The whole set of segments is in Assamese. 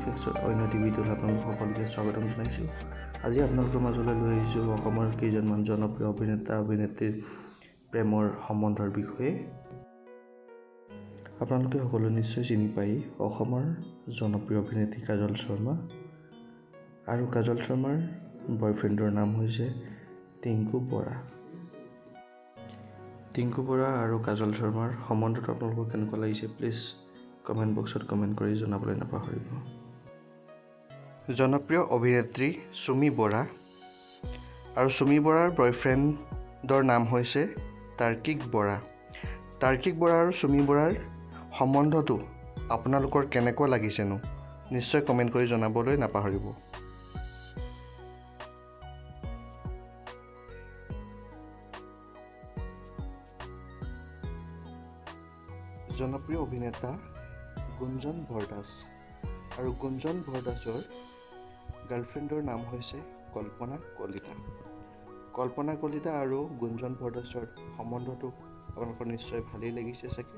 ফেক্টছত অন্য এটি ভিডিঅ'ত আপোনালোক সকলোকে স্বাগতম জনাইছোঁ। আজি আপোনালোকৰ মাজলৈ লৈ আহিছোঁ অসমৰ কেইজনমান জনপ্ৰিয় অভিনেতা অভিনেত্ৰীৰ প্ৰেমৰ সম্বন্ধৰ বিষয়ে। আপোনালোকে সকলোৱে নিশ্চয় চিনি পায় অসমৰ জনপ্ৰিয় অভিনেত্ৰী কাজল শৰ্মা, আৰু কাজল শৰ্মাৰ বয়ফ্ৰেণ্ডৰ নাম হৈছে টিংকু বৰা। টিংকু বৰা আৰু কাজল শৰ্মাৰ সম্বন্ধটো আপোনালোকৰ কেনেকুৱা লাগিছে প্লিজ কমেণ্ট বক্সত কমেণ্ট কৰি জনাবলৈ নাপাহৰিব। জনপ্ৰিয় অভিনেত্ৰী চুমি বৰা আৰু চুমি বৰাৰ বয়ফ্ৰেণ্ডৰ নাম হৈছে তাৰ্কিক বৰা। তাৰ্কিক বৰা আৰু চুমি বৰাৰ সম্বন্ধটো আপোনালোকৰ কেনেকুৱা লাগিছেনো নিশ্চয় কমেণ্ট কৰি জনাবলৈ নাপাহৰিব। জনপ্ৰিয় অভিনেতা গুঞ্জন বৰদাস আৰু গুঞ্জন বৰদাসৰ গাৰ্লফ্ৰেণ্ডৰ নাম হৈছে কল্পনা কলিতা। কল্পনা কলিতা আৰু গুঞ্জন বৰদাসৰ সম্বন্ধটো আপোনালোকৰ নিশ্চয় ভালেই লাগিছে চাগে।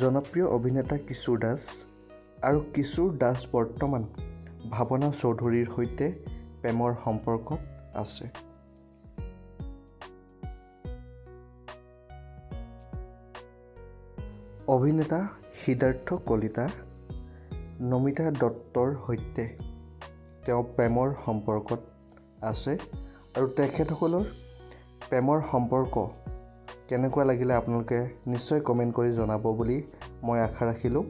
জনপ্ৰিয় অভিনেতা কিশোৰ দাস আৰু কিশোৰ দাস বৰ্তমান ভাৱনা চৌধুৰীৰ সৈতে প্ৰেমৰ সম্পৰ্কত আছে। অভিনেতা সিদ্ধাৰ্থ কলিতা নমিতা দত্তৰ সৈতে তেওঁ প্ৰেমৰ সম্পৰ্কত আছে, আৰু তেখেতসকলৰ প্ৰেমৰ সম্পৰ্ক কেনেকুৱা লাগিলে আপোনালোকে নিশ্চয় কমেণ্ট কৰি জনাব বুলি মই আশা ৰাখিলোঁ।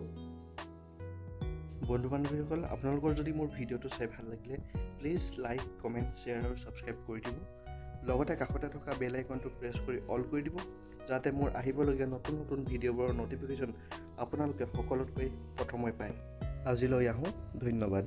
বন্ধু বান্ধৱীসকল, আপোনালোকৰ যদি মোৰ ভিডিঅ'টো চাই ভাল লাগিলে প্লিজ লাইক, কমেণ্ট, শ্বেয়াৰ আৰু ছাবস্ক্ৰাইব কৰি দিব। লগতে কাষতে থকা বেল আইকনটো প্ৰেছ কৰি অল কৰি দিব, যাতে মোৰ আহিবলগীয়া নতুন নতুন ভিডিঅ'বোৰৰ ন'টিফিকেশ্যন আপোনালোকে সকলোতকৈ প্ৰথমে পায়। আজিলৈ আহোঁ, ধন্যবাদ।